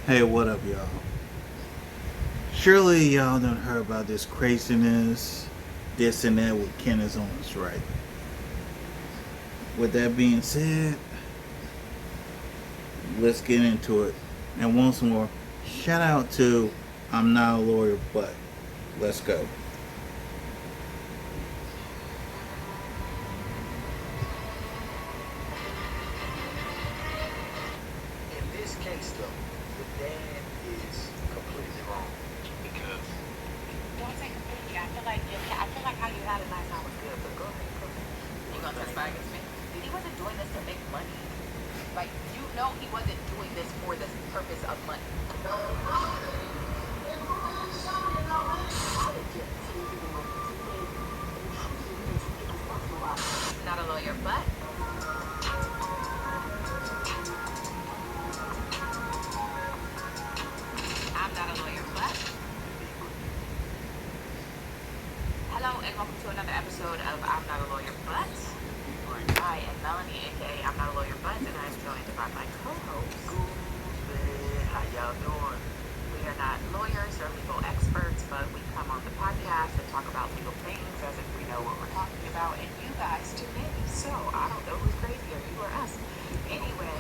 Hey, what up, y'all? Surely y'all done heard about this craziness, this and that with Candace Owens, right? With that being said, let's get into it. And once more, shout out to I'm not a lawyer, but let's go. In this case, though, the dad is completely wrong because Don't say completely. I feel like how you had it last time was good, but go ahead. Go ahead. You gonna testify against me? He wasn't doing this to make money. Like you know, he wasn't doing this for the purpose of money. I'm not a lawyer, but I'm not a lawyer, but hello and welcome to another episode of I'm Not a Lawyer, but I am Melanie, aka I'm Not a Lawyer, but, and I'm joined by my co-host. good. How y'all doing? We are not lawyers or legal experts, but we come on the podcast and talk about legal things as if we know what we're talking about, and you guys tune in. So I don't know who's crazier, you or us. Anyway,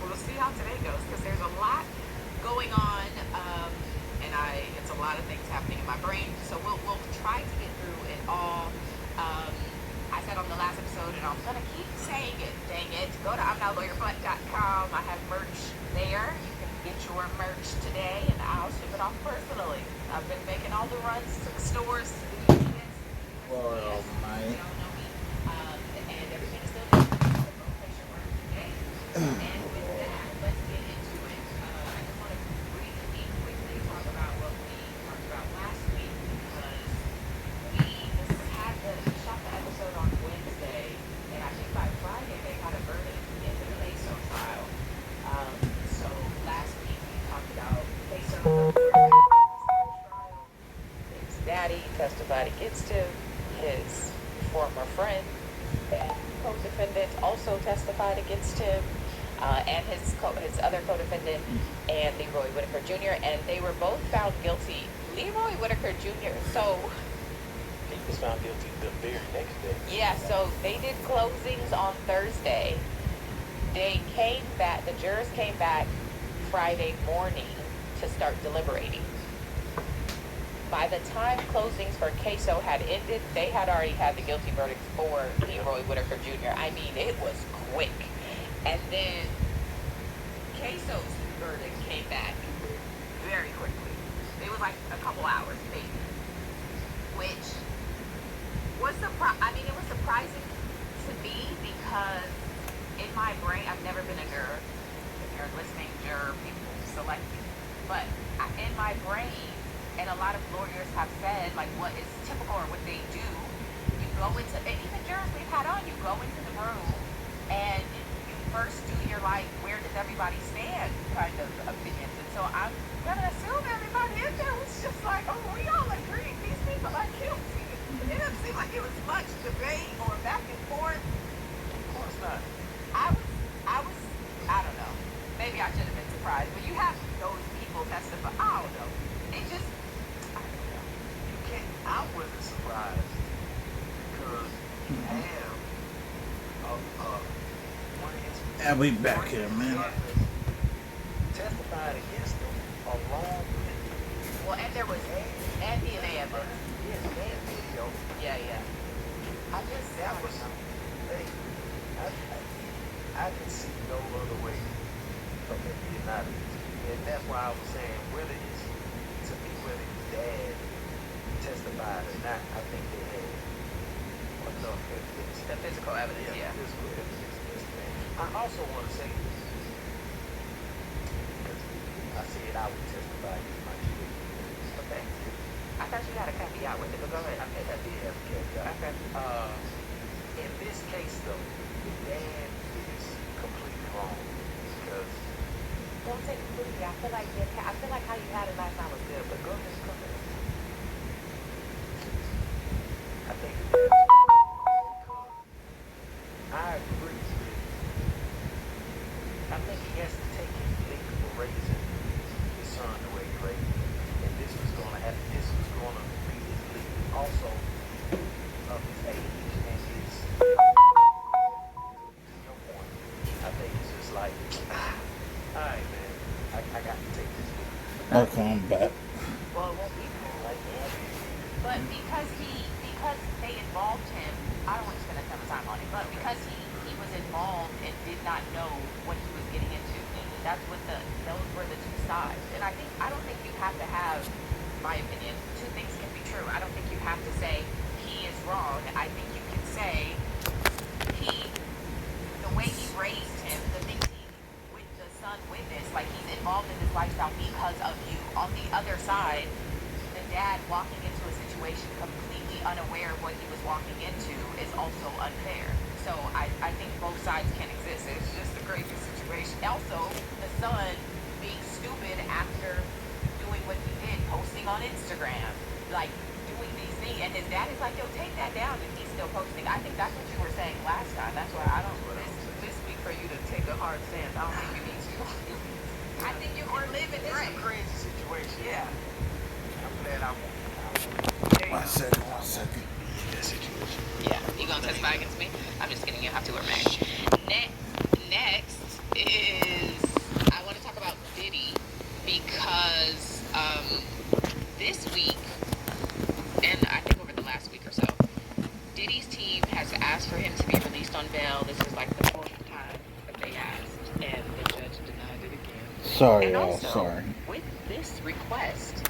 we'll see how today goes because there's a lot going on, and it's a lot of things happening in my brain. So we'll try to get through it all. I said on the last episode, and I'm gonna keep saying it. Dang it! Go to I'mNotLawyerBut.com. I have merch there. You can get your merch today, and I'll ship it off personally. I've been making all the runs to the stores, to the units. Well, my. They all know me, and everything is still there. So go place your order today. And with that, let's get into it. I just want to briefly, quickly talk about what we talked about last week because we had we shot the episode on Wednesday, and I think by Friday they had a verdict in the Peso trial. So last week we talked about Peso trial. His daddy testified against him. His former friend and co-defendant also testified against him, and his other co-defendant and Leroy Whitaker Jr. And they were both found guilty. Leroy Whitaker Jr. So He was found guilty the very next day. yeah, so they did closings on Thursday. They came back. The jurors came back Friday morning to start deliberating. By the time closings for Queso had ended, they had already had the guilty verdict for Leroy Whitaker Jr. I mean, it was quick. And then Queso's verdict came back very quickly. It was like a couple hours, maybe. Which was it was surprising to me because in my brain, I've never been a juror. If you're listening, juror, people select you. But in my brain, and a lot of lawyers have said, like, what is typical or what they do, you go into, and even jurors we've had on, you go into the room and you first do your, like, where does everybody stand kind of opinions. And so I'm going to assume everybody in there was just like, oh, we all agree these people are guilty. It didn't seem like it was much debate or back and forth. Of course not. I don't know. Maybe I should have been surprised. But you have those people testify. I don't know. It just, I don't know. You can't. I wasn't surprised because you have one of his. And we back here, man. Testified against him along with Well, and there was, and DNA evidence. yes, and video. Yeah. I just, I That don't was, know. hey, I can see no other way from it being not of it. And that's why I was saying whether his dad testified or not, I think they had enough evidence. The physical evidence, yeah. Physical evidence against that. I also want to say this, because I said I would testify against my children. Okay. I thought you had a caveat with it, but go ahead. I think I did have a caveat. Okay. In this case, though, the dad is completely wrong because Don't say completely. I feel like how you had it last time was good, but go ahead. I think the dad is because I agree with. I think he has to take his legal raising Okay, I'm back. Well, it won't be more like that. But because they involved him, I don't want to spend a ton of time on it, but because he was involved and did not know what he was getting into. That's what those were the two sides. And I don't think you have to have, my opinion, two things can be true. I don't think you have to say he is wrong. I think you can say the way he raised him, the things the son witnessed, like he's involved in this lifestyle because of you. On the other side, the dad walking into a situation completely unaware of what he was walking into is also unfair. So I think both sides can exist. It's just a crazy situation. Also, the son being stupid after doing what he did, posting on Instagram, like doing these things, and his dad is like, "Yo, take that down," and he's still posting. I think that's what you were saying last time. That's why I don't. This week for you to take a hard stance. I don't think you need to. I think you were living It's right. a crazy situation. Yeah. I'm glad I won. One second, 1 second. That situation. Yeah, you gonna testify against me? I'm just kidding. You have to wear mask. Next is I want to talk about Diddy because this week and I think over the last week or so, Diddy's team has asked for him to be released on bail. This is like the fourth time that they asked, and the judge denied it again. Sorry, And y'all. also, Sorry. with this request,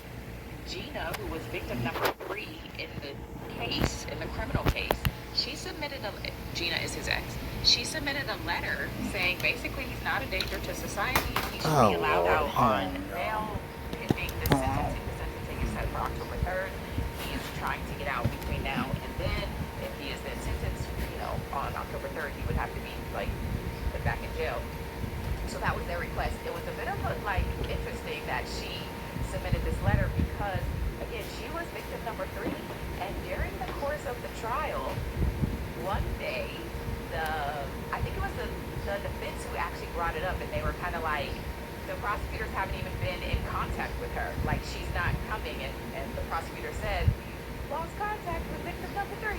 Gina, who was victim number 3 in the case, in the criminal case, Gina is his ex. She submitted a letter saying basically he's not a danger to society. He should be allowed out on bail pending the sentencing. The sentencing is set for October 3rd. He is trying to get out between now and then. If he is then sentenced, on October 3rd, he would have to be put back in jail. So that was their request. It was a bit of interesting that she submitted this letter because, again, she was victim number 3. And during the course of the trial, one day, I think it was the defense who actually brought it up, and they were kind of like, the prosecutors haven't even been in contact with her. Like, she's not coming. And the prosecutor said, we lost contact with victim number 3.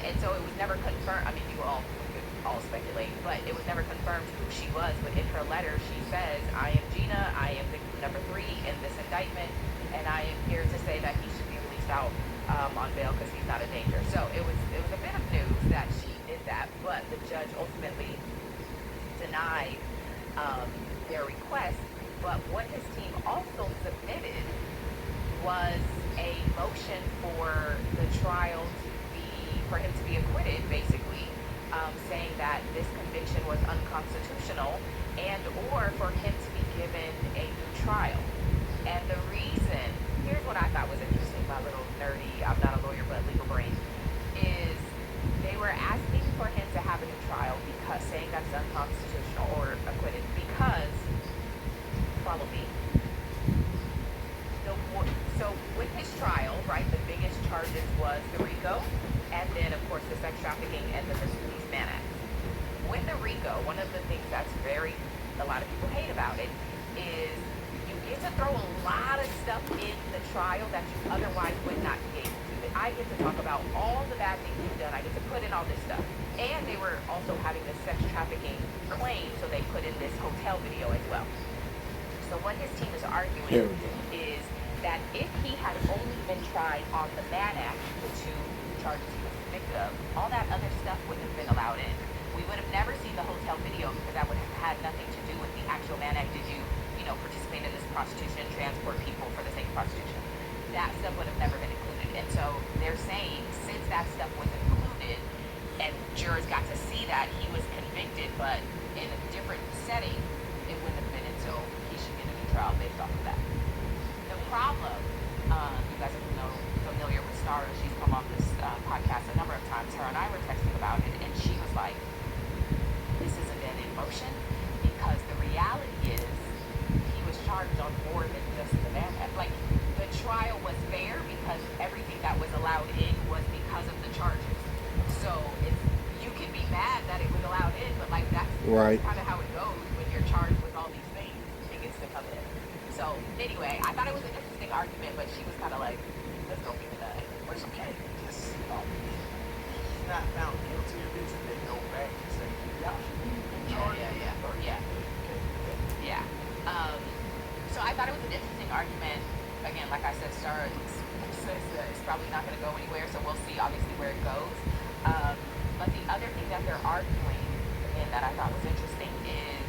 And so it was never confirmed. I mean, you all could all speculate, but it was never confirmed who she was. But in her letter, she says, I am Gina, I am victim number 3 in this indictment, and I am here to say that he should be released out on bail because he's not a danger. So it was a bit of news that she did that, but the judge ultimately denied their request. But what his team also submitted was a motion for the trial for him to be acquitted, basically, saying that this conviction was unconstitutional and or for him to be given a new trial. And the reason, here's what I thought was interesting, my little nerdy, I'm not a lawyer but legal brain, is they were asking for him to have a new trial because saying that's unconstitutional or acquitted because, follow me, so with his trial, right, the biggest charges was the RICO, and then, of course, the sex trafficking and the Misdemeanor Man Act. With the RICO, one of the things that's a lot of people hate about it is you get to throw a lot of stuff in the trial that you otherwise would not be able to. I get to talk about all the bad things you've done. I get to put in all this stuff. And they were also having this sex trafficking claim, so they put in this hotel video as well. So what his team is arguing is that if he had only been tried on the Mann Act, the 2 charges he was convicted of, all that other stuff wouldn't have been allowed in. We would have never seen the hotel video because that would have had nothing to do with the actual Mann Act. Did you participate in this prostitution, transport people for the sake of prostitution? That stuff would have never been included. And so they're saying since that stuff was included and jurors got to see that he was convicted, but in a different setting, it wouldn't have been until he should get a new trial based off of that. The problem, you guys are familiar with Stara. She's come on this podcast a number of times. Her and I were texting about it, and she was like, this is a dead in motion because the reality is he was charged on more than just the Mann Act. Like, the trial was fair because everything that was allowed in was because of the charges. So you can be mad that it was allowed in, but like that's kind of how it goes when you're charged with all these things. It gets to come in. So anyway, I thought it was an interesting argument, but she was kind of like, let's go get that. But you can't just, he's not found guilty of this and then go back and say, y'all should be charged. Yeah. So I thought it was an interesting argument, again, like I said, it's probably not going to go anywhere, so we'll see obviously where it goes. But the other thing that they're arguing, again, that I thought was interesting is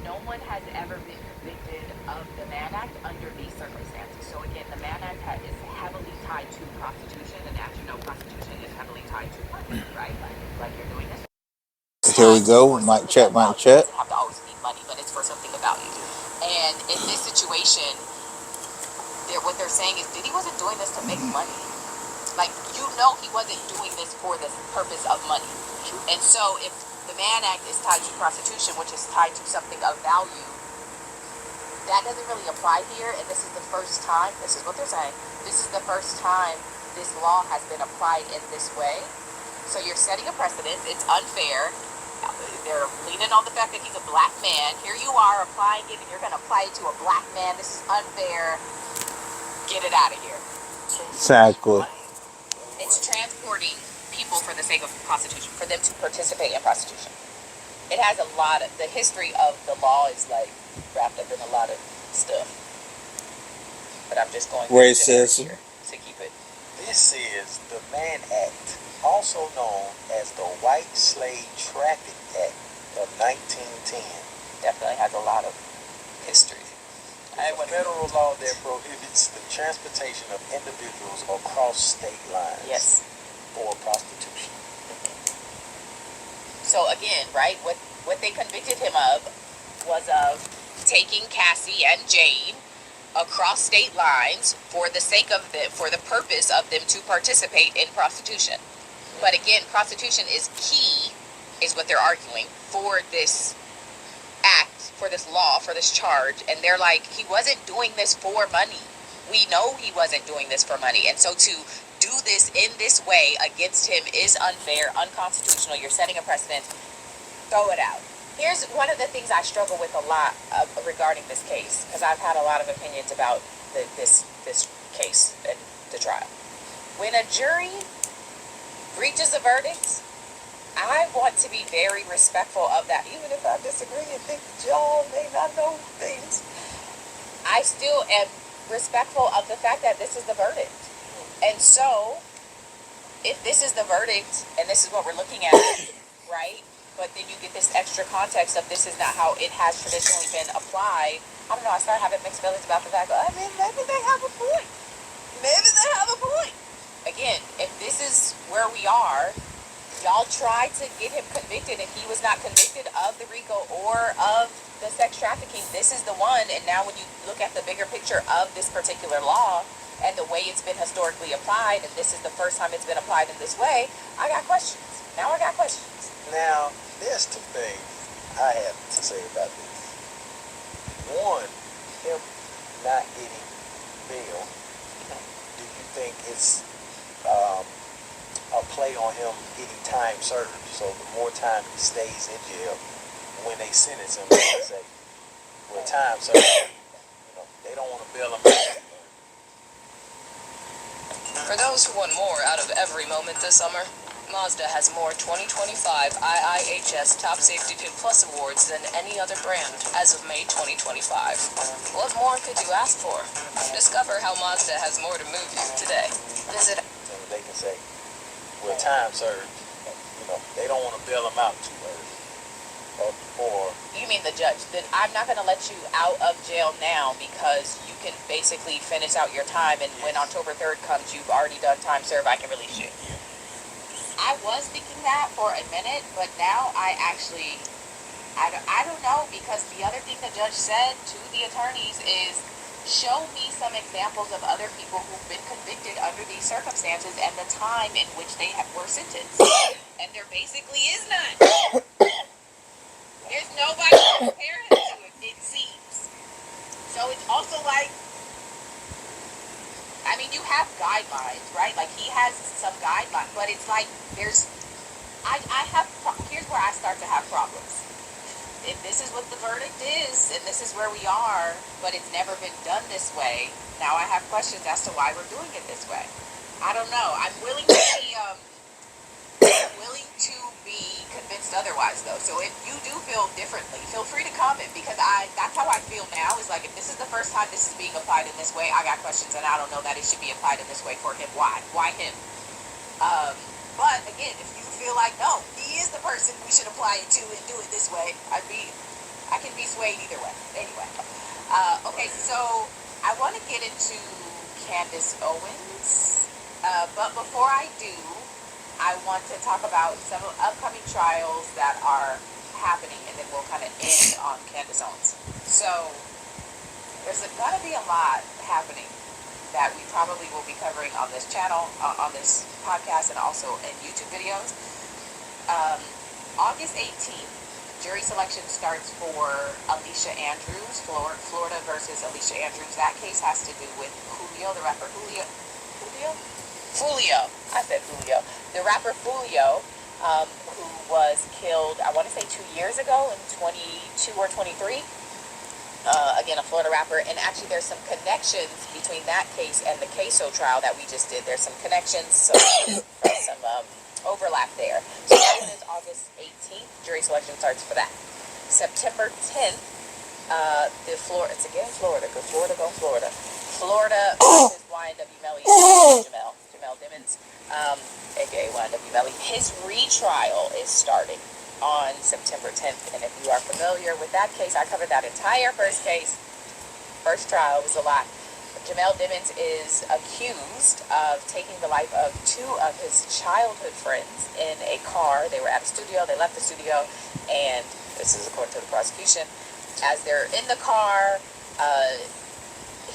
no one has ever been convicted of the Mann Act under these circumstances. So again, the Mann Act is heavily tied to prostitution, and as you know, prostitution is heavily tied to money, right? Like you're doing this. Here we go. Mic check, mic check. It doesn't have to always be money, but it's for something of value. And in this situation, what they're saying is Diddy wasn't doing this to make money. Like, you know, he wasn't doing this for the purpose of money. And so if the Mann Act is tied to prostitution, which is tied to something of value, that doesn't really apply here. And this is the first time, this is what they're saying, this is the first time this law has been applied in this way. So you're setting a precedent. It's unfair. They're leaning on the fact that he's a black man. Here you are applying it, and you're going to apply it to a black man. This is unfair. Get it out of here. Exactly. It's transporting people for the sake of prostitution, for them to participate in prostitution. It has a lot of, the history of the law is like wrapped up in a lot of stuff. But I'm just going racism to keep it. This is the Mann Act, also known as the White Slave Traffic Act of 1910. Definitely has a lot of history. It's a federal law that prohibits the transportation of individuals across state lines. Yes. For prostitution. So again, right, what they convicted him of was of taking Cassie and Jane across state lines for the sake of for the purpose of them to participate in prostitution. But again, prostitution is key, is what they're arguing, for this act, for this law, for this charge. And they're like, he wasn't doing this for money. We know he wasn't doing this for money. And so to do this in this way against him is unfair, unconstitutional. You're setting a precedent. Throw it out. Here's one of the things I struggle with a lot regarding this case, because I've had a lot of opinions about this case and the trial. When a jury reaches a verdict, I want to be very respectful of that, even if I disagree and think that y'all may not know things. I still am respectful of the fact that this is the verdict. And so, if this is the verdict, and this is what we're looking at, right? But then you get this extra context of this is not how it has traditionally been applied. I don't know, I start having mixed feelings about the fact that, I mean, maybe they have a point. Maybe they have a point. Again, if this is where we are, y'all tried to get him convicted, and he was not convicted of the RICO or of the sex trafficking. This is the one, and now when you look at the bigger picture of this particular law and the way it's been historically applied, and this is the first time it's been applied in this way, I got questions. Now I got questions. Now, there's two things I have to say about this. One, him not getting bail. Do you think it's a play on him getting time served? So the more time he stays in jail, when they sentence him, they say, well, time served. You know, they don't want to bail him out. For those who want more out of every moment this summer, Mazda has more 2025 IIHS Top Safety Pin Plus awards than any other brand as of May 2025. What more could you ask for? Discover how Mazda has more to move you today. Visit. So they can say, well, time served. You know, they don't want to bail him out too early. Or You mean the judge? Then I'm not going to let you out of jail now because you can basically finish out your time, and when October 3rd comes, you've already done time served. I can release you. I was thinking that for a minute, but now I don't know, because the other thing the judge said to the attorneys is, show me some examples of other people who've been convicted under these circumstances and the time in which they were sentenced. And there basically is none. There's nobody to compare him to, it seems. So it's also like, I mean, you have guidelines, right? Like, he has some guidelines, but it's like, here's where I start to have problems. If this is what the verdict is, and this is where we are, but it's never been done this way, now I have questions as to why we're doing it this way. I don't know. I'm willing to be convinced otherwise, though. So if you do feel differently, feel free to comment, because that's how I feel now, is like, if this is the first time this is being applied in this way, I got questions, and I don't know that it should be applied in this way for him. Why? Why him? But again, if you feel like, no, he is the person we should apply it to and do it this way, I can be swayed either way. Anyway, okay, so I want to get into Candace Owens, but before I do, I want to talk about some upcoming trials that are happening, and then we'll kind of end on Candace Owens. So there's going to be a lot happening that we probably will be covering on this channel, on this podcast, and also in YouTube videos. August 18th, jury selection starts for Alicia Andrews, Florida versus Alicia Andrews. That case has to do with Julio, the rapper Julio. I said Julio. The rapper Julio, who was killed, I want to say 2 years ago in 22 or 23. Again, a Florida rapper. And actually there's some connections between that case and the Queso trial that we just did. There's some connections, so some overlap there. So that one is August 18th. Jury selection starts for that. September 10th, it's again Florida, because Florida go Florida. Florida versus YNW Melly and Jamel Dimmons, aka YNW Melly. His retrial is starting on September 10th, and if you are familiar with that case, I covered that entire first case. First trial was a lot. Jamel Dimmons is accused of taking the life of two of his childhood friends in a car. They were at a studio, they left the studio, and this is according to the prosecution. As they're in the car,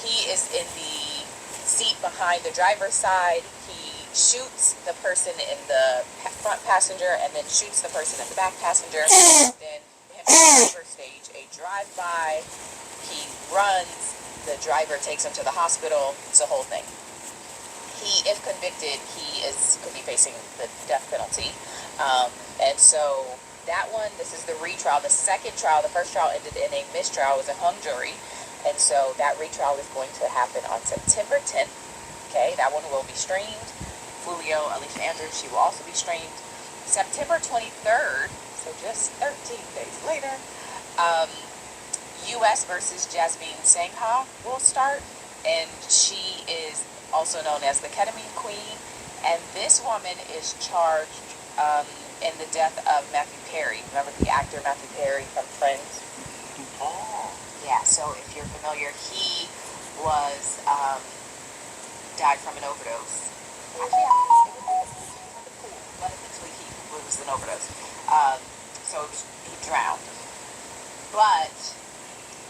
he is in the seat behind the driver's side. He shoots the person in the front passenger and then shoots the person in the back passenger. Then him and the driver stage a drive-by. He runs. The driver takes him to the hospital. It's a whole thing. He, if convicted, could be facing the death penalty. And so that one, this is the retrial. The second trial, the first trial ended in a mistrial. It was a hung jury. And so that retrial is going to happen on September 10th. Okay, that one will be streamed. Julio, Alicia Andrews, she will also be streamed. September 23rd, so just 13 days later, U.S. versus Jasmine Sangha will start, and she is also known as the Ketamine Queen, and this woman is charged in the death of Matthew Perry. Remember the actor Matthew Perry from Friends? Oh. Yeah, so if you're familiar, he was died from an overdose. Actually, I think it was in the pool, but eventually it was an overdose. So he drowned. But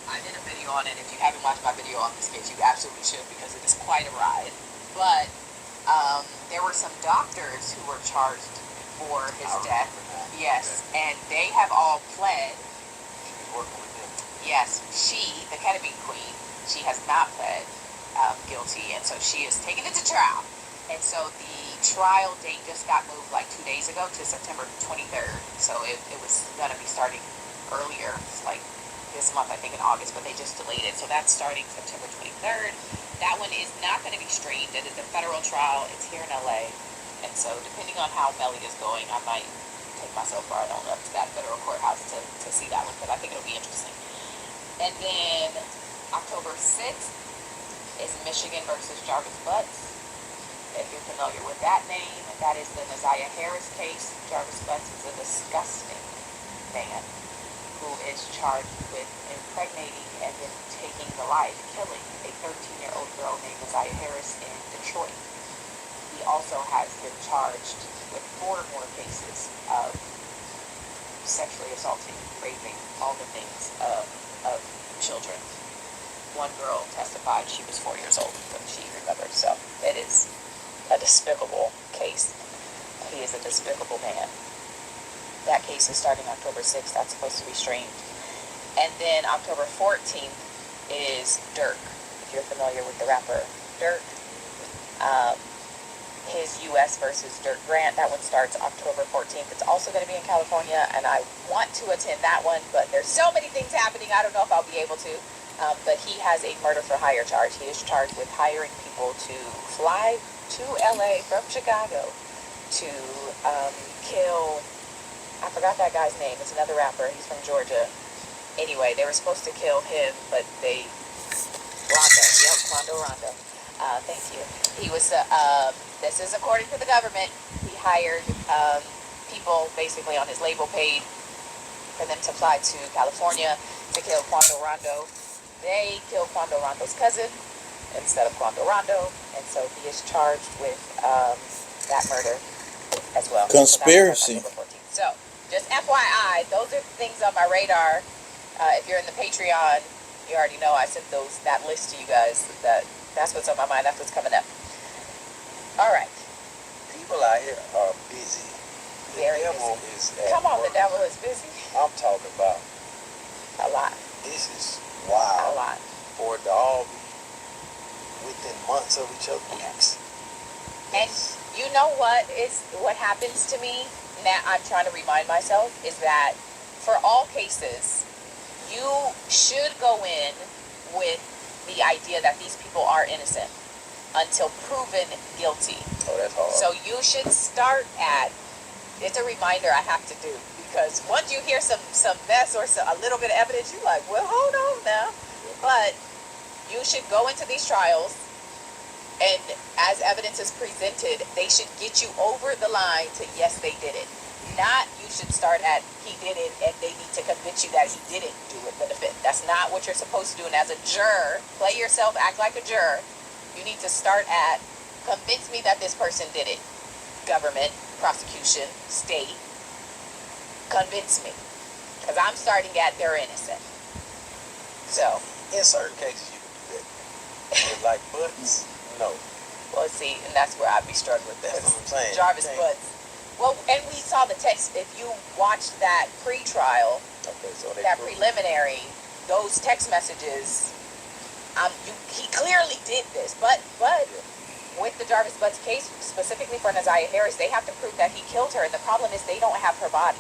I did a video on it. If you haven't watched my video on this case, you absolutely should, because it is quite a ride. But there were some doctors who were charged for his death. Yes, and they have all pled. She was working with him. Yes, she, the Ketamine Queen, she has not pled guilty, and so she is taking it to trial. And so the trial date just got moved like 2 days ago to September 23rd. So it was going to be starting earlier. It's like this month, I think in August, but they just delayed it. So that's starting September 23rd. That one is not going to be streamed. It is a federal trial. It's here in LA. And so depending on how Melly is going, I might take myself right on up to that federal courthouse to see that one, because I think it'll be interesting. And then October 6th is Michigan versus Jarvis Butts. If you're familiar with that name, that is the Naziah Harris case. Jarvis Butts is a disgusting man who is charged with impregnating and then taking the life, killing a 13-year-old girl named Naziah Harris in Detroit. He also has been charged with 4 more cases of sexually assaulting, raping, all the things of children. One girl testified she was 4 years old when she remembered. So it is a despicable case. He is a despicable man. That case is starting October 6th. That's supposed to be streamed. And then October 14th is Dirk. If you're familiar with the rapper Dirk, his U.S. versus Dirk Grant, that one starts October 14th. It's also going to be in California, and I want to attend that one, but there's so many things happening, I don't know if I'll be able to. But he has a murder for hire charge. He is charged with hiring people to fly to LA from Chicago to kill, I forgot that guy's name. It's another rapper. He's from Georgia. Anyway, they were supposed to kill him, but they Rondo. Yep, Rondo. Thank you. He was, this is according to the government. He hired people basically on his label paid for them to fly to California to kill Quando Rondo. They killed Quando Rondo's cousin instead of Quando Rondo, and so he is charged with that murder as well. Conspiracy. So, just FYI, those are things on my radar. If you're in the Patreon, you already know I sent that list to you guys. That's what's on my mind. That's what's coming up. All right. People out here are busy. The Very devil busy. is at Come on, the work. devil is busy. I'm talking about. A lot. This is A wild. lot. For it to all be within months of each other. Weeks. And you know what happens to me now? I'm trying to remind myself is that for all cases, you should go in with the idea that these people are innocent until proven guilty. Oh, that's hard. So you should start at, it's a reminder I have to do, because once you hear some mess or a little bit of evidence, you're like, well, hold on now. But you should go into these trials, and as evidence is presented, they should get you over the line to yes, they did it. Not you should start at he did it and they need to convince you that he didn't do it, the defendant. That's not what you're supposed to do. And as a juror, play yourself, act like a juror. You need to start at convince me that this person did it. Government, prosecution, state, convince me. Because I'm starting at they're innocent. So, in certain cases, you can do that. But like Butts, no. well, see, and that's where I'd be struggling. That's what I'm saying. Jarvis Okay. Butts. Well, and we saw the text. If you watched that pre-trial, Okay, so they that prove- preliminary, those text messages, he clearly did this. But with the Jarvis Butts case, specifically for Naziah Harris, they have to prove that he killed her. And the problem is they don't have her body.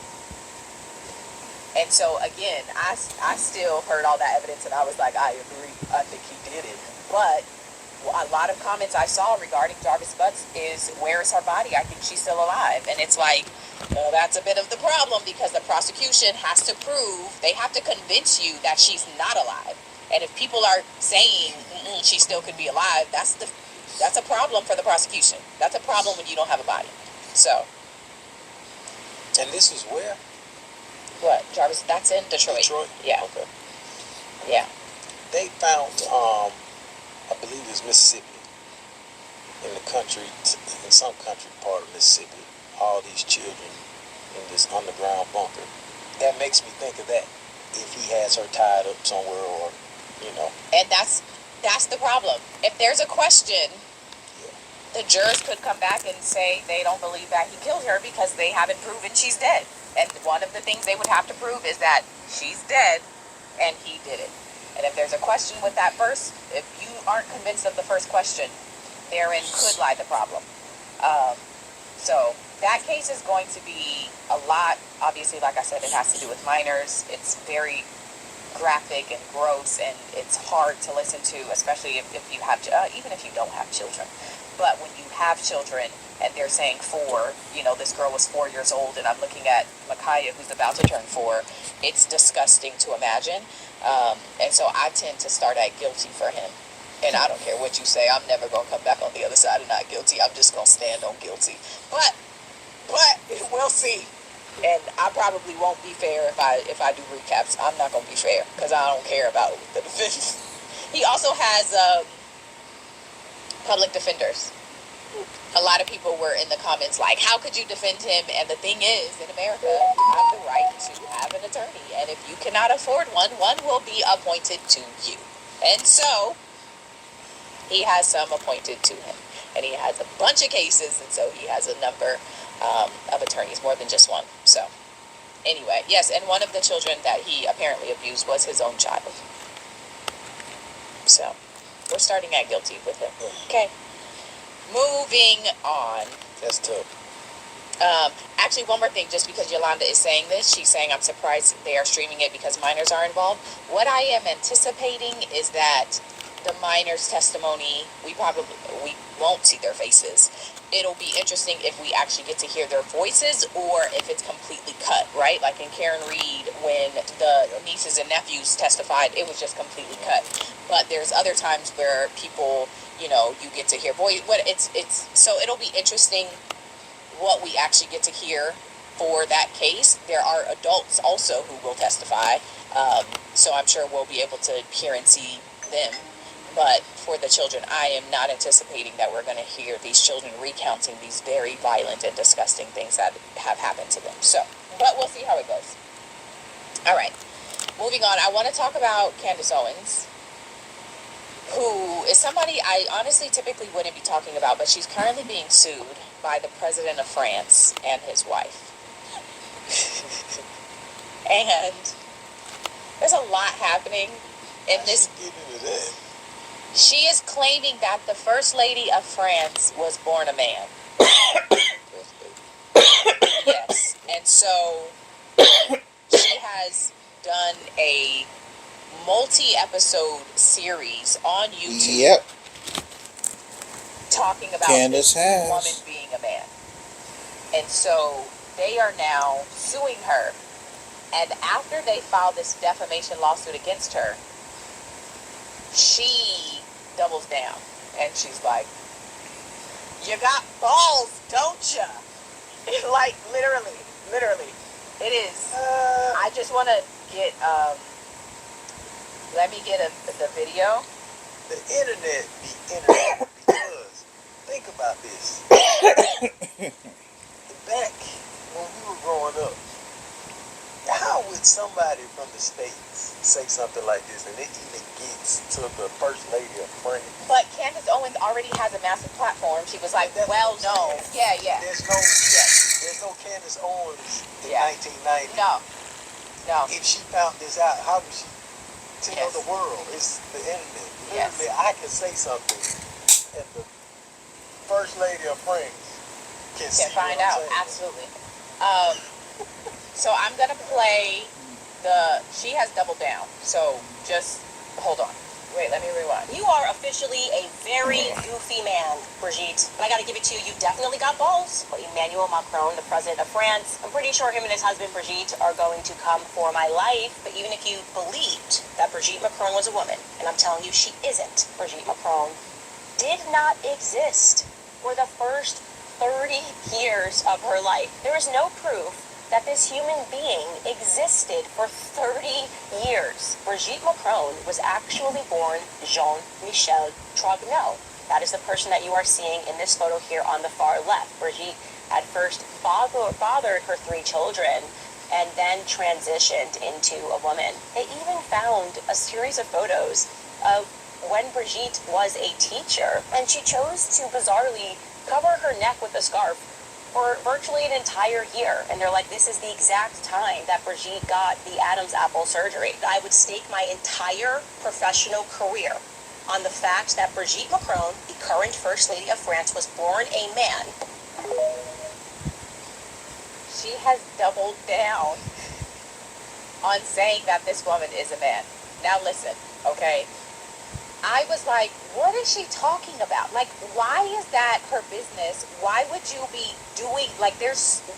And so, again, I still heard all that evidence, and I was like, I agree. I think he did it. But a lot of comments I saw regarding Jarvis Butts is, where is her body? I think she's still alive. And it's like, well, that's a bit of the problem, because the prosecution has to prove, they have to convince you that she's not alive. And if people are saying she still could be alive, that's a problem for the prosecution. That's a problem when you don't have a body. So, And this is where? what, Jarvis? That's in Detroit. Detroit? Yeah. Okay. Yeah. They found, I believe it was Mississippi, in the country, in some country part of Mississippi, all these children in this underground bunker. That makes me think of that. If he has her tied up somewhere, or, you know. And that's the problem. If there's a question, the jurors could come back and say they don't believe that he killed her because they haven't proven she's dead. And one of the things they would have to prove is that she's dead and he did it. And if there's a question with that first, if you aren't convinced of the first question, therein could lie the problem. So that case is going to be a lot. Obviously, like I said, it has to do with minors. It's very graphic and gross, and it's hard to listen to, especially if you have, even if you don't have children. But when you have children and they're saying 4, this girl was 4 years old, and I'm looking at Micaiah, who's about to turn 4, it's disgusting to imagine. And so I tend to start at guilty for him. And I don't care what you say. I'm never going to come back on the other side of not guilty. I'm just going to stand on guilty. But we'll see. And I probably won't be fair if I do recaps. I'm not going to be fair because I don't care about the defendant. He also has public defenders. A lot of people were in the comments like, how could you defend him? And the thing is, in America, you have the right to have an attorney. And if you cannot afford one will be appointed to you. And so, he has some appointed to him. And he has a bunch of cases, and so he has a number of attorneys, more than just one. So, anyway, yes, and one of the children that he apparently abused was his own child. So, we're starting at guilty with him. Okay. Moving on. That's tough. Actually, one more thing, just because Yolanda is saying this, she's saying, I'm surprised they are streaming it because minors are involved. What I am anticipating is that the minors' testimony, we won't see their faces, it'll be interesting if we actually get to hear their voices or if it's completely cut, right? Like in Karen Reed, when the nieces and nephews testified, it was just completely cut. But there's other times where people, you know, you get to hear voice. What it's so it'll be interesting what we actually get to hear for that case. There are adults also who will testify, so I'm sure we'll be able to hear and see them. But for the children, I am not anticipating that we're going to hear these children recounting these very violent and disgusting things that have happened to them. So, but we'll see how it goes. All right, moving on. I want to talk about Candace Owens, who is somebody I honestly typically wouldn't be talking about, but she's currently being sued by the president of France and his wife. And there's a lot happening in this. She is claiming that the First Lady of France was born a man. Yes. And so she has done a multi-episode series on YouTube. Yep. Talking about Candace this woman being a man. And so they are now suing her. And after they filed this defamation lawsuit against her, she doubles down. And she's like, "You got balls, don't you?" Like, literally. It is. I just want to get, let me get the video. The internet be internet because think about this. Back when we were growing up, how would somebody from the States say something like this and it even gets to the First Lady of France? But Candace Owens already has a massive platform. She was like, well known. Yeah. There's no Candace Owens in 1990. No. If she found this out, how would she tell Yes. the world? It's the internet. Yes. Literally, I can say something and the First Lady of France can see Find what I'm out. saying. Absolutely. So I'm going to play she has doubled down. So just hold on. Wait, let me rewind. You are officially a very goofy man, Brigitte. But I gotta give it to you, you definitely got balls. Emmanuel Macron, the president of France, I'm pretty sure him and his husband, Brigitte, are going to come for my life. But even if you believed that Brigitte Macron was a woman, and I'm telling you she isn't, Brigitte Macron did not exist for the first 30 years of her life. There is no proof that this human being existed for 30 years. Brigitte Macron was actually born Jean-Michel Trogneux. That is the person that you are seeing in this photo here on the far left. Brigitte had first fathered her 3 children and then transitioned into a woman. They even found a series of photos of when Brigitte was a teacher, and she chose to bizarrely cover her neck with a scarf for virtually an entire year. And they're like, this is the exact time that Brigitte got the Adam's apple surgery. I would stake my entire professional career on the fact that Brigitte Macron, the current First Lady of France, was born a man. She has doubled down on saying that this woman is a man. Now listen, okay? I was like, what is she talking about? Like, why is that her business? Why would you be doing, like,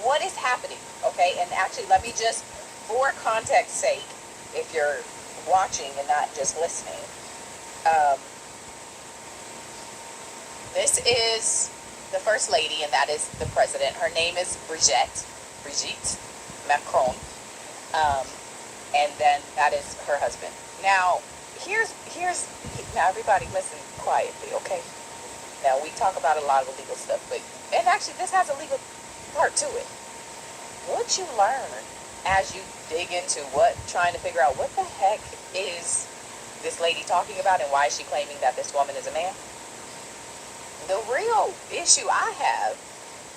what is happening? Okay, and actually, let me just, for context's sake, if you're watching and not just listening, this is the First Lady, and that is the President. Her name is Brigitte Macron, and then that is her husband. Now, now everybody listen quietly, okay? Now we talk about a lot of illegal stuff, and actually this has a legal part to it. What you learn as you dig into trying to figure out what the heck is this lady talking about and why is she claiming that this woman is a man? The real issue I have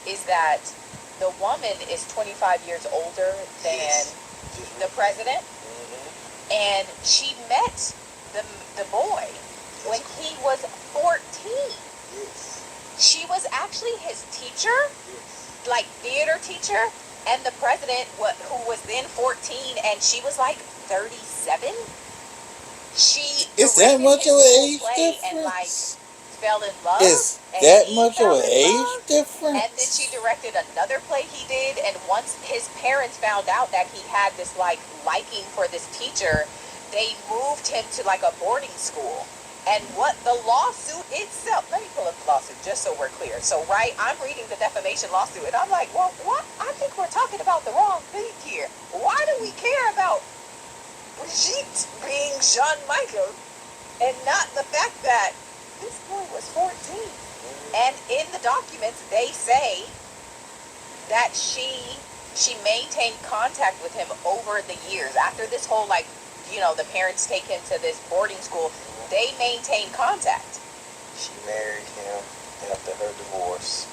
is that the woman is 25 years older than the president, and she met the boy when he was 14. She was actually his teacher, like theater teacher, and the president, who was then 14, and she was like 37. She is that much of an age and like difference? fell in love. Is and that he much of fell an in age love, difference? And then she directed another play he did, and once his parents found out that he had this like liking for this teacher, they moved him to like a boarding school. And what the lawsuit itself, let me pull up the lawsuit just so we're clear. So, right, I'm reading the defamation lawsuit, and I'm like, well, what? I think we're talking about the wrong thing here. Why do we care about Brigitte being Jean Michael and not the fact that this boy was 14? And in the documents, they say that she maintained contact with him over the years. After this whole, like, you know, the parents take him to this boarding school, they maintain contact. She married him after her divorce.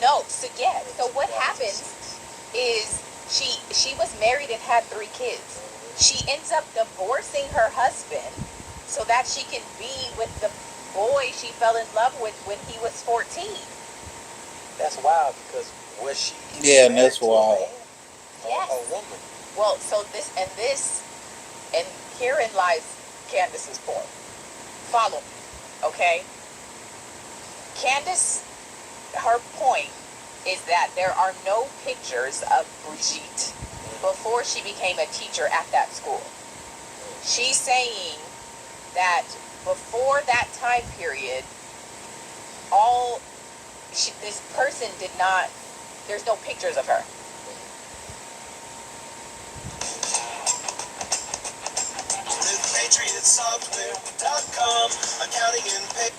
No, so yeah. So what happens is she was married and had 3 kids. She ends up divorcing her husband so that she can be with the boy she fell in love with when he was 14. That's wild because was she Yeah, and married that's to a wild. man or Yes. a woman? Well, so and herein lies Candace's point. Follow me, okay? Candace, her point is that there are no pictures of Brigitte before she became a teacher at that school. She's saying that before that time period, this person did not, there's no pictures of her. PatriotSoftware.com, accounting and pay.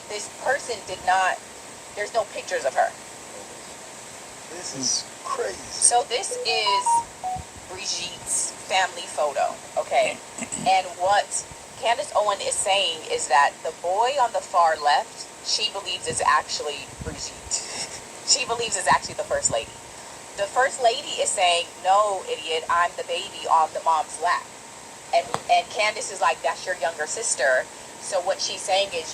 This person did not, there's no pictures of her. This is crazy. So this is Brigitte's family photo, okay? And what Candace Owens is saying is that the boy on the far left, she believes is actually Brigitte. She believes is actually the first lady. The first lady is saying, no, idiot, I'm the baby on the mom's lap. And Candace is like, that's your younger sister. So what she's saying is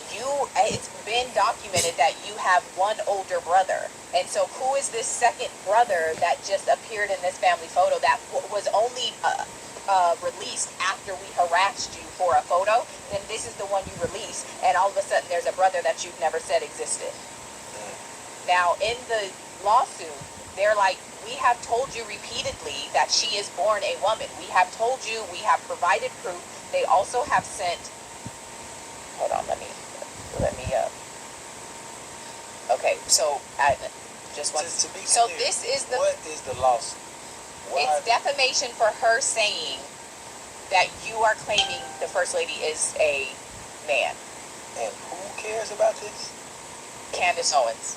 it's been documented that you have one older brother. And so who is this second brother that just appeared in this family photo that was only released after we harassed you for a photo? Then this is the one you release. And all of a sudden there's a brother that you've never said existed. Now in the lawsuit, they're like, we have told you repeatedly that she is born a woman. We have told you, we have provided proof. They also have sent, hold on, let me, okay, so, just one, To be so clear, this is what is the lawsuit? it's defamation for her saying that you are claiming the First Lady is a man. And who cares about this? Candace Owens.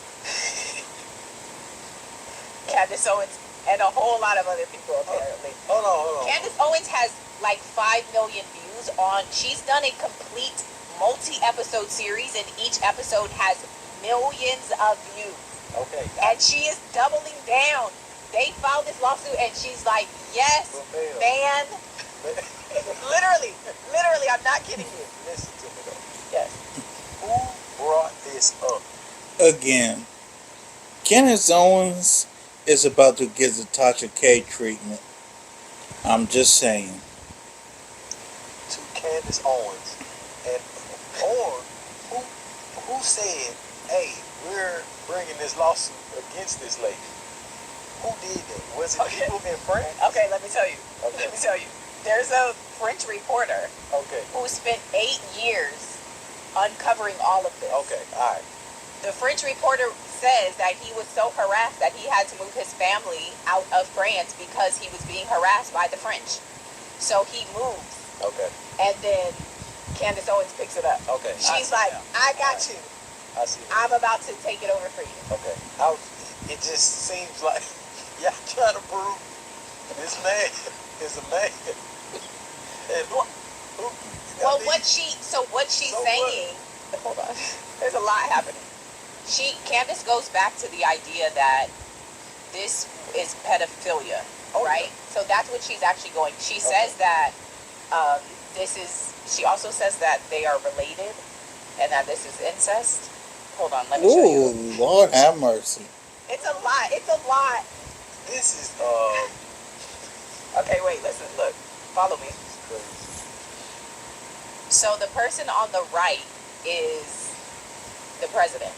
Candace Owens and a whole lot of other people apparently. Hold on. Candace Owens has like 5 million views on, she's done a complete multi-episode series and each episode has millions of views. Okay. And she is doubling down. They filed this lawsuit and she's like, yes, man. literally, I'm not kidding you. Listen to me though. Yes. Who brought this up? Again, Candace Owens is about to get the Tasha K treatment. I'm just saying. To Candace Owens. And or who said, hey, we're bringing this lawsuit against this lady? Who did that? Was it people in France? Okay, let me tell you. Okay. Let me tell you. There's a French reporter Okay. who spent 8 years uncovering all of this. Okay. All right. The French reporter says that he was so harassed that he had to move his family out of France because he was being harassed by the French. So he moves, Okay. and then Candace Owens picks it up. Okay. She's like, I got you. I see. I'm about to take it over for you. Okay. It just seems like y'all trying to prove this man is a man. And Well, what she's So saying, hold on, there's a lot happening. Candace goes back to the idea that this is pedophilia, right? So that's what she's actually going. She says that she also says that they are related and that this is incest. Hold on, let me show you. Ooh, Lord have mercy. It's a lot. this is Okay, wait, listen, look, follow me. crazy. So the person on the right is the president.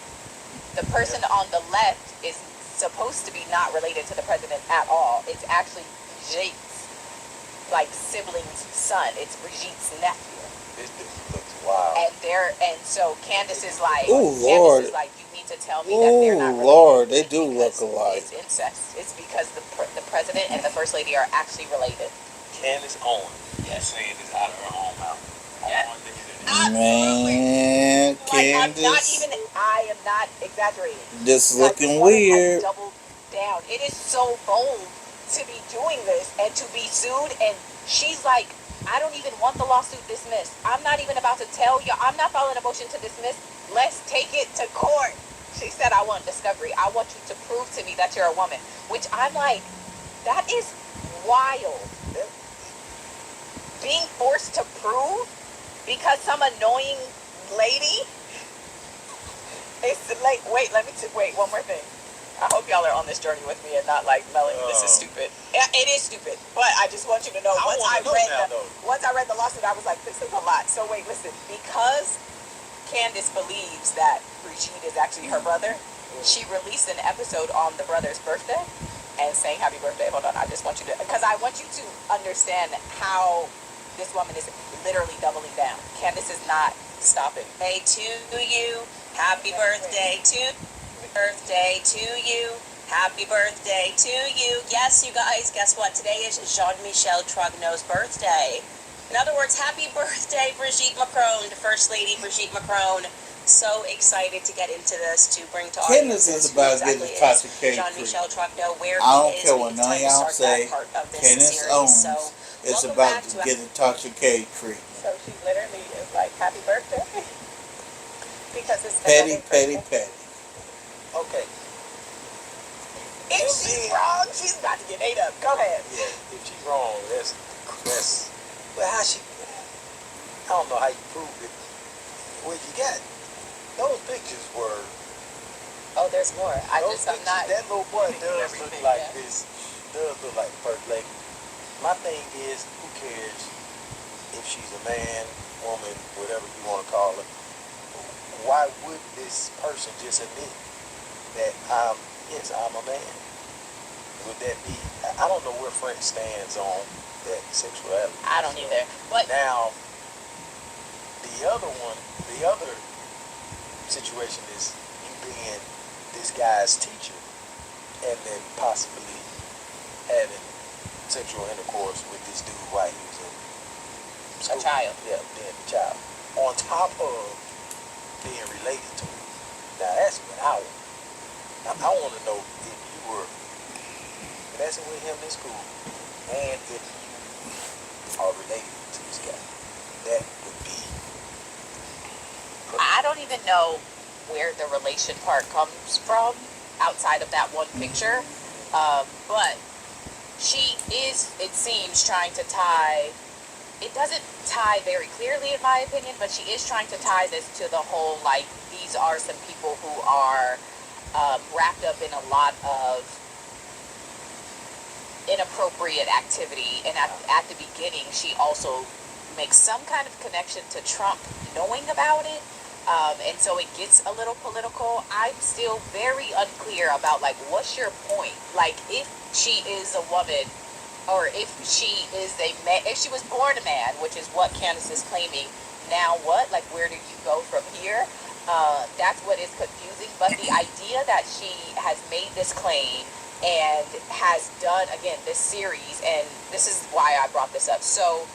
The person on the left is supposed to be not related to the president at all. It's actually Brigitte's, like, sibling's son. It's Brigitte's nephew. This dude looks wild. And so Candace is like, Ooh, Lord. you need to tell me that they're not related. Lord, they do because look alike. It's incest. It's because the president and the first lady are actually related. Candace Owens. Yes, saying this out of her own mouth. Yeah. Man, Candace. I am not exaggerating. This Like, looking this woman weird. has doubled down. It is so bold to be doing this and to be sued. And she's like, I don't even want the lawsuit dismissed. I'm not even about to tell you. I'm not filing a motion to dismiss. Let's take it to court. She said, I want discovery. I want you to prove to me that you're a woman. Which I'm like, that is wild. Being forced to prove because some annoying lady. It's like, wait, one more thing. I hope y'all are on this journey with me and not like, Melanie, this is stupid. It is stupid, but I just want you to know, once I read the lawsuit, I was like, this is a lot. So wait, listen, because Candace believes that Brigitte is actually her brother, she released an episode on the brother's birthday and saying happy birthday. Hold on, I just want you to, because I want you to understand how this woman is literally doubling down. Candace is not stopping. Hey, to you, happy birthday to you. Happy birthday to you. Yes, you guys, guess what? Today is Jean-Michel Trogneu's birthday. In other words, happy birthday, Brigitte Macron, the First Lady Brigitte Macron. So excited to get into this, to bring to Candace audiences is about to get the toxic cake Jean-Michel Trogneux, where I don't he is. care what none of y'all say. Candace Owens is about to get the toxic cake treatment. So she literally is like, happy birthday. Because it's Petty. Okay. If she's wrong, she's about to get ate up. Go ahead. Yeah, if she's wrong, that's. But how she? I don't know how you proved it. Well, you got those pictures were. Oh, there's more. I'm not. That little boy does look like this. Does look like First Lady. My thing is, who cares if she's a man, woman, whatever you want to call her? Why would this person just admit that I'm a man? Would that be? I don't know where French stands on that sexuality. I don't either. But now, the other situation is you being this guy's teacher and then possibly having sexual intercourse with this dude while he was in school. A child. Yeah, being a child. On top of being related to him. Now that's what I want. I want to know if you were messing with him in school and if you are related to this guy. That would be I don't even know where the relation part comes from outside of that one picture. But she is, it seems, trying to tie. It doesn't tie very clearly, in my opinion, but she is trying to tie this to the whole, like, these are some people who are wrapped up in a lot of inappropriate activity. And at the beginning, she also makes some kind of connection to Trump knowing about it. And so it gets a little political. I'm still very unclear about, like, what's your point? Like, if she is a woman, or if she is a man, if she was born a man, which is what Candace is claiming, now what? Like, where do you go from here? That's what is confusing. But the idea that she has made this claim and has done, again, this series, and this is why I brought this up. So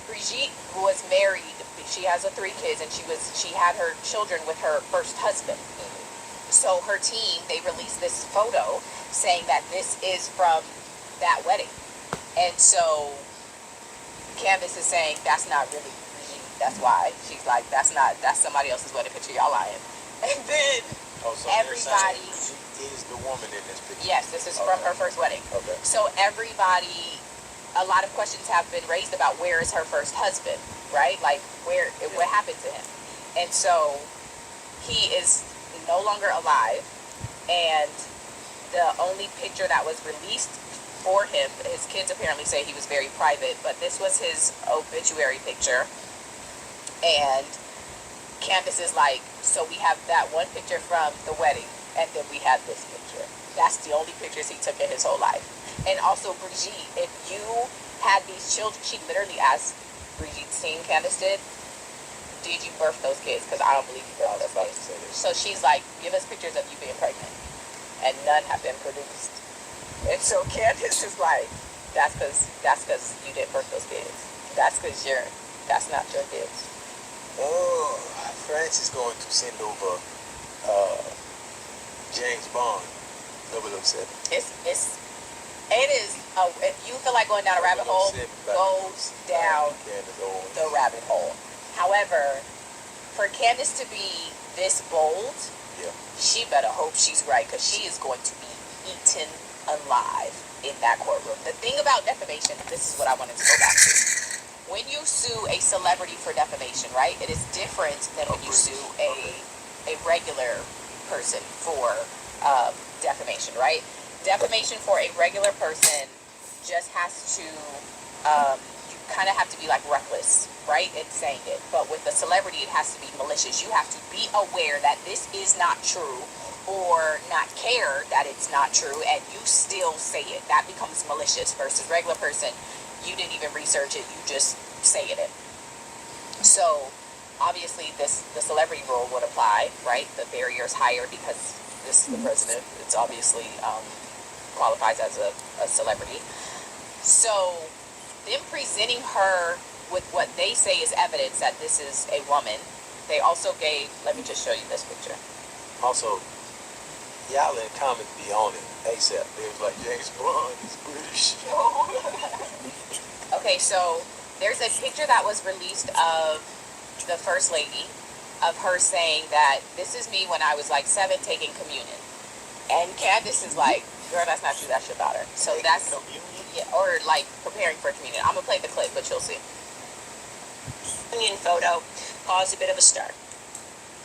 Brigitte was married. She has 3 kids, and she had her children with her first husband. So her team, they released this photo saying that this is from that wedding. And so Candace is saying that's not really Brigitte. That's why she's like, that's somebody else's wedding picture. Y'all lying. And then everybody is the woman in this picture. Yes, this is from her first wedding. Okay. So everybody, a lot of questions have been raised about where is her first husband, right? Like, what happened to him? And so he is no longer alive, and the only picture that was released for him, his kids apparently say he was very private, but this was his obituary picture. And Candace is like, so we have that one picture from the wedding, and then we have this picture. That's the only pictures he took in his whole life. And also, Brigitte, if you had these children, she literally asked Brigitte's team, Candace did you birth those kids? Because I don't believe you birthed those kids. So she's like, give us pictures of you being pregnant. And none have been produced. And so Candace is like, that's because you didn't birth those kids. That's not your kids. Oh, France is going to send over James Bond, 007. It is. If you feel like going down a rabbit hole, goes down the rabbit hole. However, for Candace to be this bold, she better hope she's right, because she is going to be eaten alive in that courtroom. The thing about defamation, this is what I wanted to go back to. When you sue a celebrity for defamation, right, it is different than when you sue a regular person for defamation, right? Defamation for a regular person just has to, you kind of have to be like reckless, right, in saying it. But with a celebrity, it has to be malicious. You have to be aware that this is not true, or not care that it's not true, and you still say it. That becomes malicious. Versus regular person, you didn't even research it, you just saying it. So obviously the celebrity rule would apply, right? The barrier is higher because this is the president. It's obviously qualifies as a celebrity. So them presenting her with what they say is evidence that this is a woman, they also gave, let me just show you this picture. Also, y'all in comments be on it ASAP. It was like, James Bond is British. Okay, so there's a picture that was released of the First Lady, of her saying that this is me when I was like 7 taking communion. And Candace is like, girl, that's not you, that's your daughter. So that's, yeah, or like preparing for communion. I'm going to play the clip, but you'll see. Communion photo caused a bit of a stir,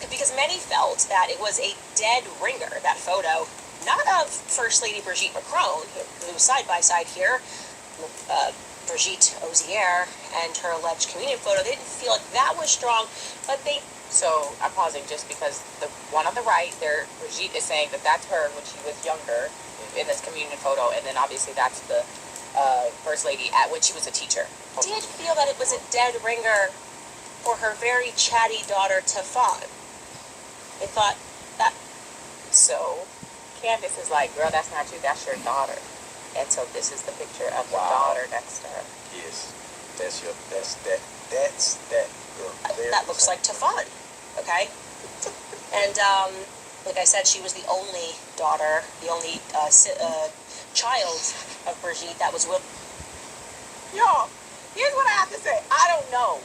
because many felt that it was a dead ringer, that photo, not of First Lady Brigitte Macron, who was side by side here, Brigitte Ozier, and her alleged communion photo. They didn't feel like that was strong, but they... So I'm pausing just because the one on the right there, Brigitte is saying that that's her when she was younger in this communion photo, and then obviously that's the First Lady when she was a teacher. Did feel that it was a dead ringer for her very chatty daughter, Tafan. They thought that... So Candace is like, girl, that's not you, that's your daughter. And so this is the picture of the daughter next to her. Yes, that's that girl. That looks like Tafan, okay? And like I said, she was the only daughter, the only child of Brigitte that was with... Y'all, here's what I have to say. I don't know.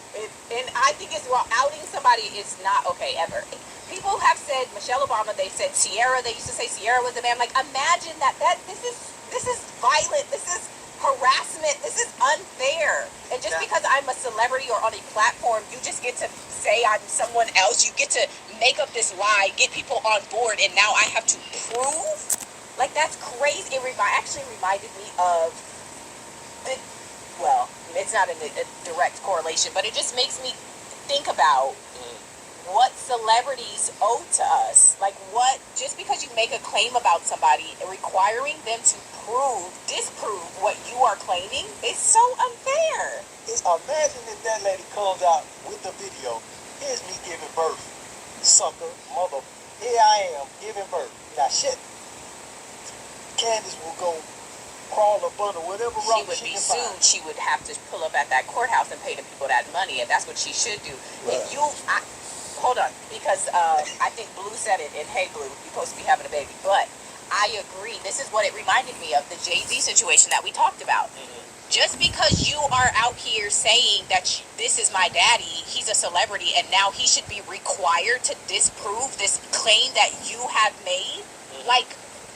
And I think it's wrong. Outing somebody is not okay ever. People have said Michelle Obama, they said Sierra, they used to say Sierra was a man. Like, imagine that this is violent, this is harassment, this is unfair. And just because I'm a celebrity or on a platform, you just get to say I'm someone else. You get to make up this lie, get people on board, and now I have to prove? Like, that's crazy. It actually reminded me of well, it's not a direct correlation, but it just makes me think about what celebrities owe to us. Like, what, just because you make a claim about somebody, requiring them to disprove what you are claiming is so unfair. Imagine if that lady comes out with the video. Here's me giving birth. Sucker, mother. Here I am giving birth. Now shit. Candace will go crawl up under whatever rock she would be can sued. find. She would have to pull up at that courthouse and pay the people that money, and that's what she should do. Right. If you, hold on, because I think Blue said it, and hey Blue, you're supposed to be having a baby, but I agree. This is what it reminded me of, the Jay-Z situation that we talked about. Just because you are out here saying that this is my daddy, he's a celebrity, and now he should be required to disprove this claim that you have made, like,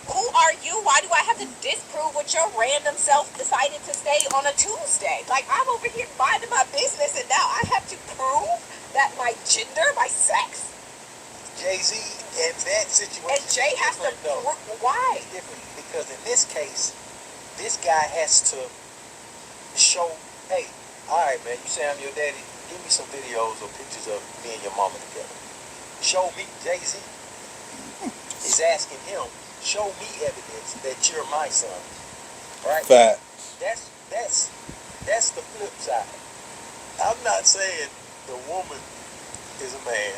who are you? Why do I have to disprove what your random self decided to say on a Tuesday? Like, I'm over here minding my business, and now I have to prove that my gender, my sex. Jay-Z in that situation. And Jay has to why? It's different because in this case, this guy has to show, hey, all right, man, you say I'm your daddy. give me some videos or pictures of me and your mama together. Show me, Jay-Z is asking him, show me evidence that you're my son. Right? Fact. That's the flip side. I'm not saying the woman is a man.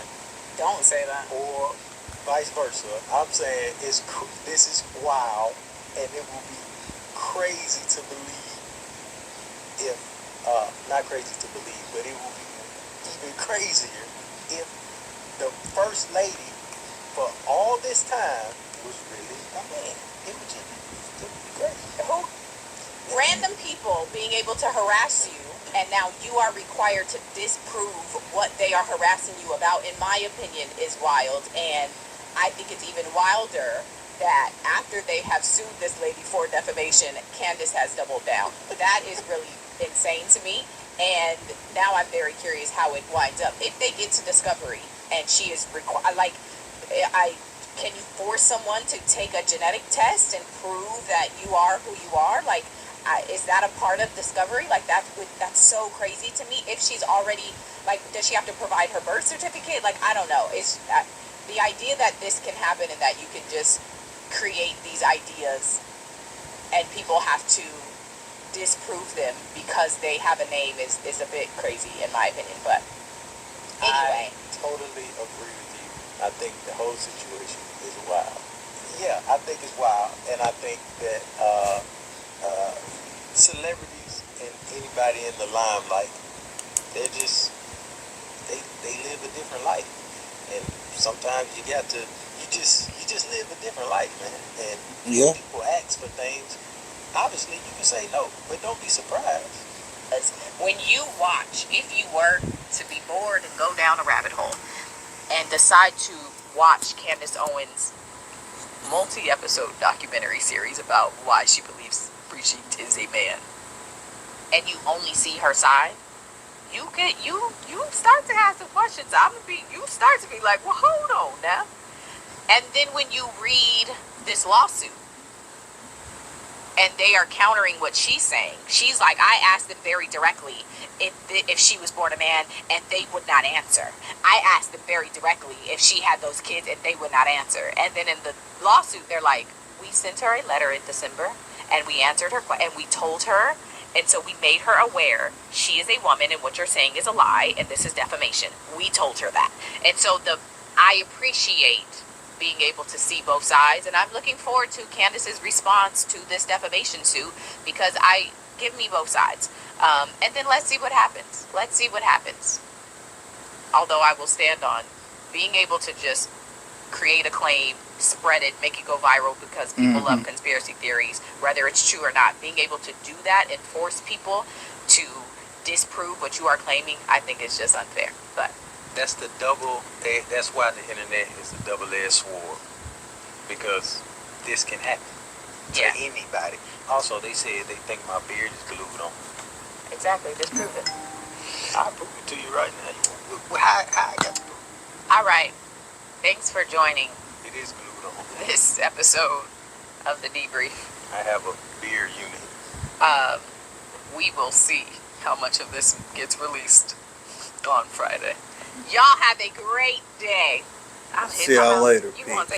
Don't say that. Or vice versa. I'm saying this is wild, and it will be crazy to believe if, not crazy to believe, but it will be even crazier if the first lady for all this time was really a man. It would be crazy. Who? Random people being able to harass you, and now you are required to disprove what they are harassing you about, in my opinion, is wild. And I think it's even wilder that after they have sued this lady for defamation, Candace has doubled down. That is really insane to me. And now I'm very curious how it winds up. If they get to discovery and she is can you force someone to take a genetic test and prove that you are who you are? Like, is that a part of discovery? Like, that's so crazy to me. If she's already, like, does she have to provide her birth certificate? Like, I don't know. It's the idea that this can happen and that you can just create these ideas and people have to disprove them because they have a name is a bit crazy, in my opinion. But anyway, I totally agree with you. I think the whole situation is wild. Yeah, I think it's wild, and I think that celebrities and anybody in the limelight, they're just they live a different life, and sometimes you just live a different life, man. And when people ask for things, obviously you can say no, but don't be surprised. when you watch, if you were to be bored and go down a rabbit hole and decide to watch Candace Owens' multi-episode documentary series about why she believes Brigitte is a man, and you only see her side, you start to have some questions. You start to be like, well, hold on now. And then when you read this lawsuit and they are countering what she's saying, she's like, I asked them very directly if she was born a man, and they would not answer. I asked them very directly if she had those kids, and they would not answer. And then in the lawsuit, they're like, we sent her a letter in December, and we answered her, and we told her, and so we made her aware she is a woman, and what you're saying is a lie, and this is defamation. We told her that. And so I appreciate being able to see both sides, and I'm looking forward to Candace's response to this defamation suit, because give me both sides, and then let's see what happens. Although I will stand on being able to just create a claim, spread it, make it go viral because people love conspiracy theories, whether it's true or not. Being able to do that and force people to disprove what you are claiming, I think is just unfair. But That's why the internet is a double-edged sword, because this can happen to anybody. Also, they said they think my beard is glued on. exactly, disprove it. I'll prove it to you right now. How I got to prove it? All right. Thanks for joining It is glued on. this episode of the debrief. I have a beard unit. We will see how much of this gets released on Friday. Y'all have a great day. See y'all later. You Peace. want to